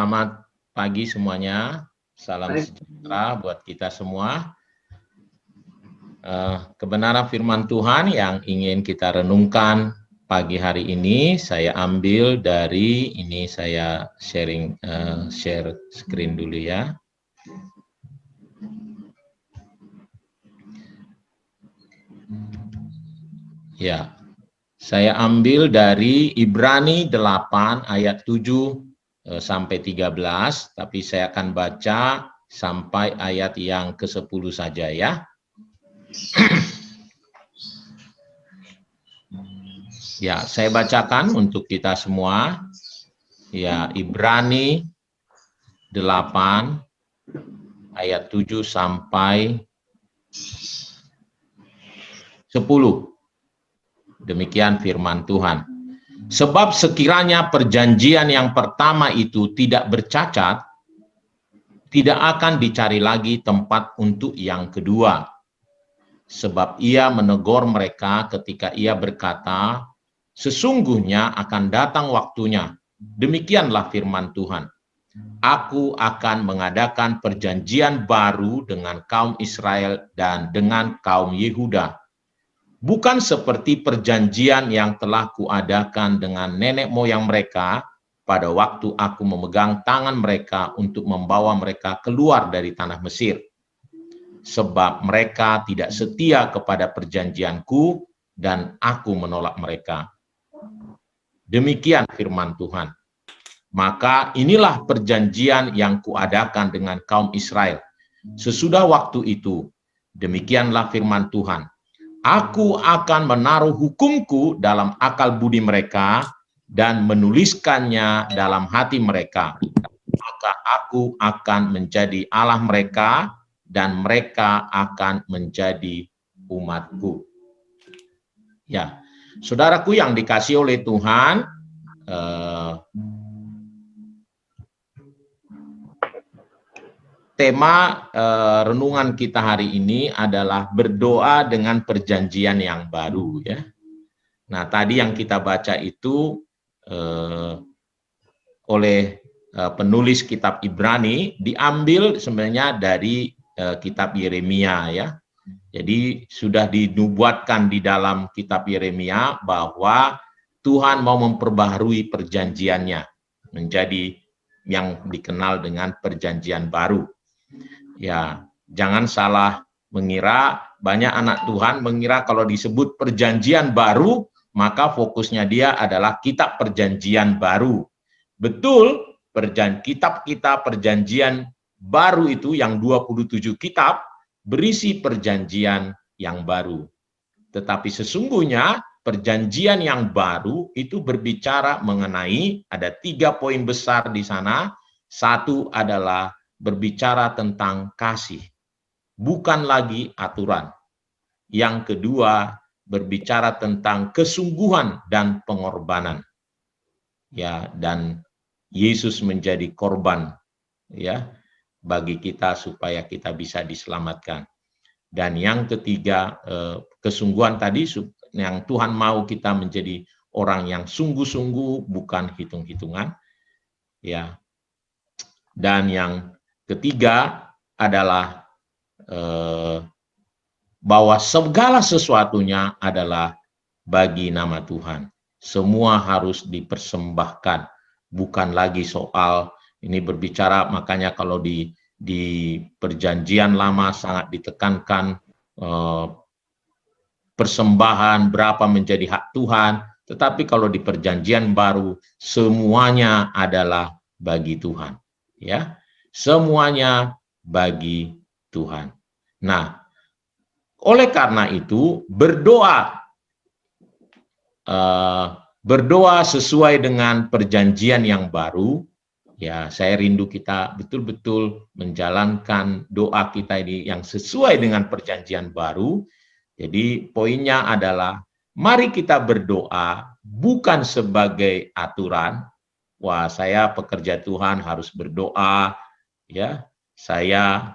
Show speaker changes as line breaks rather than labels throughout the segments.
Selamat pagi semuanya. Salam sejahtera buat kita semua. Kebenaran firman Tuhan yang ingin kita renungkan pagi hari ini, saya ambil dari ini, saya share screen dulu ya. Ya, saya ambil dari Ibrani 8 ayat 7 sampai 13, tapi saya akan baca sampai ayat yang ke-10 saja ya. Ya, saya bacakan untuk kita semua. Ya, Ibrani 8 ayat 7 sampai 10. Demikian firman Tuhan. Sebab sekiranya perjanjian yang pertama itu tidak bercacat, tidak akan dicari lagi tempat untuk yang kedua. Sebab ia menegur mereka ketika ia berkata, sesungguhnya akan datang waktunya. Demikianlah firman Tuhan. Aku akan mengadakan perjanjian baru dengan kaum Israel dan dengan kaum Yehuda. Bukan seperti perjanjian yang telah kuadakan dengan nenek moyang mereka pada waktu aku memegang tangan mereka untuk membawa mereka keluar dari tanah Mesir. Sebab mereka tidak setia kepada perjanjianku dan aku menolak mereka. Demikian firman Tuhan. Maka inilah perjanjian yang kuadakan dengan kaum Israel. Sesudah waktu itu, demikianlah firman Tuhan. Aku akan menaruh hukumku dalam akal budi mereka dan menuliskannya dalam hati mereka. Maka aku akan menjadi Allah mereka dan mereka akan menjadi umatku. Ya, saudaraku yang dikasihi oleh Tuhan, tema renungan kita hari ini adalah berdoa dengan perjanjian yang baru ya. Nah, tadi yang kita baca itu oleh penulis kitab Ibrani diambil sebenarnya dari kitab Yeremia ya. Jadi sudah dinubuatkan di dalam kitab Yeremia bahwa Tuhan mau memperbaharui perjanjiannya menjadi yang dikenal dengan perjanjian baru. Ya, jangan salah mengira, banyak anak Tuhan mengira kalau disebut perjanjian baru, maka fokusnya dia adalah kitab perjanjian baru. Betul, kitab-kitab perjanjian baru itu yang 27 kitab berisi perjanjian yang baru. Tetapi sesungguhnya perjanjian yang baru itu berbicara mengenai, ada 3 poin besar di sana. Satu adalah berbicara tentang kasih, bukan lagi aturan. Yang kedua, berbicara tentang kesungguhan dan pengorbanan. Ya, dan Yesus menjadi korban ya bagi kita supaya kita bisa diselamatkan. Dan yang ketiga, kesungguhan tadi yang Tuhan mau kita menjadi orang yang sungguh-sungguh, bukan hitung-hitungan. Ya. Dan yang ketiga adalah bahwa segala sesuatunya adalah bagi nama Tuhan. Semua harus dipersembahkan, bukan lagi soal ini berbicara. Makanya kalau di perjanjian lama sangat ditekankan persembahan berapa menjadi hak Tuhan, tetapi kalau di perjanjian baru semuanya adalah bagi Tuhan. Ya, semuanya bagi Tuhan. Nah, oleh karena itu berdoa sesuai dengan perjanjian yang baru. Ya, saya rindu kita betul-betul menjalankan doa kita ini yang sesuai dengan perjanjian baru. Jadi poinnya adalah mari kita berdoa bukan sebagai aturan. Wah, saya pekerja Tuhan harus berdoa, ya. Saya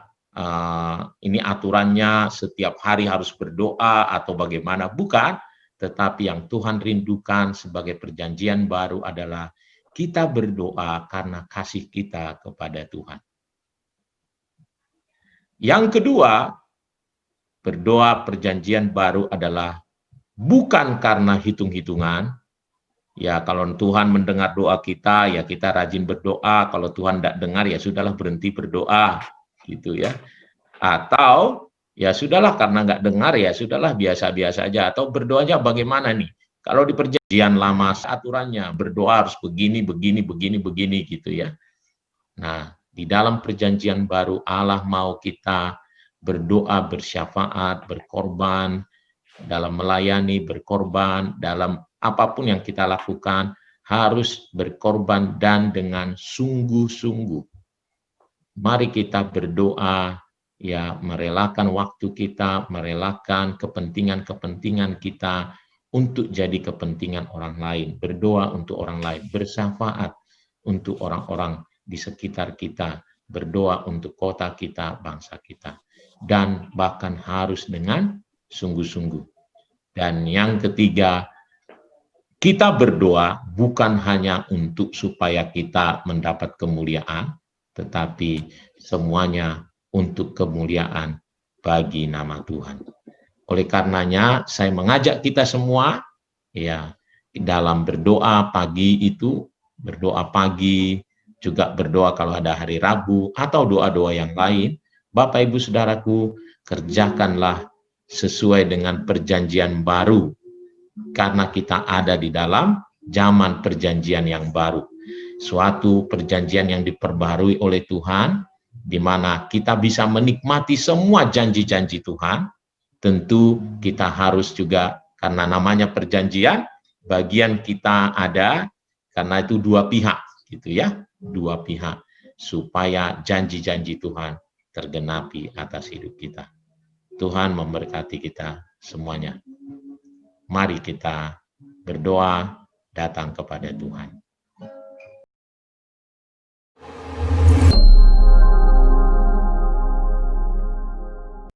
ini aturannya setiap hari harus berdoa atau bagaimana? Bukan. Tetapi yang Tuhan rindukan sebagai perjanjian baru adalah kita berdoa karena kasih kita kepada Tuhan. Yang kedua, berdoa perjanjian baru adalah bukan karena hitung-hitungan. Ya, kalau Tuhan mendengar doa kita, ya kita rajin berdoa. Kalau Tuhan tidak dengar, ya sudahlah berhenti berdoa, gitu ya. Atau ya sudahlah karena nggak dengar, ya sudahlah biasa-biasa aja. Atau berdoanya bagaimana nih? Kalau di perjanjian lama aturannya berdoa harus begini, begini, begini, begini, gitu ya. Nah, di dalam perjanjian baru Allah mau kita berdoa, bersyafaat, berkorban, dalam melayani, berkorban, dalam apapun yang kita lakukan, harus berkorban dan dengan sungguh-sungguh. Mari kita berdoa, ya merelakan waktu kita, merelakan kepentingan-kepentingan kita untuk jadi kepentingan orang lain, berdoa untuk orang lain, bersyafaat untuk orang-orang di sekitar kita, berdoa untuk kota kita, bangsa kita, dan bahkan harus dengan sungguh-sungguh. Dan yang ketiga, kita berdoa bukan hanya untuk supaya kita mendapat kemuliaan, tetapi semuanya untuk kemuliaan bagi nama Tuhan. Oleh karenanya, saya mengajak kita semua, ya, dalam berdoa pagi itu, berdoa pagi, juga berdoa kalau ada hari Rabu, atau doa-doa yang lain, Bapak Ibu Saudaraku, kerjakanlah sesuai dengan perjanjian baru, karena kita ada di dalam zaman perjanjian yang baru. Suatu perjanjian yang diperbarui oleh Tuhan, di mana kita bisa menikmati semua janji-janji Tuhan. Tentu kita harus juga, karena namanya perjanjian, bagian kita ada, karena itu dua pihak, gitu ya, dua pihak, supaya janji-janji Tuhan tergenapi atas hidup kita. Tuhan memberkati kita semuanya. Mari kita berdoa, datang kepada Tuhan.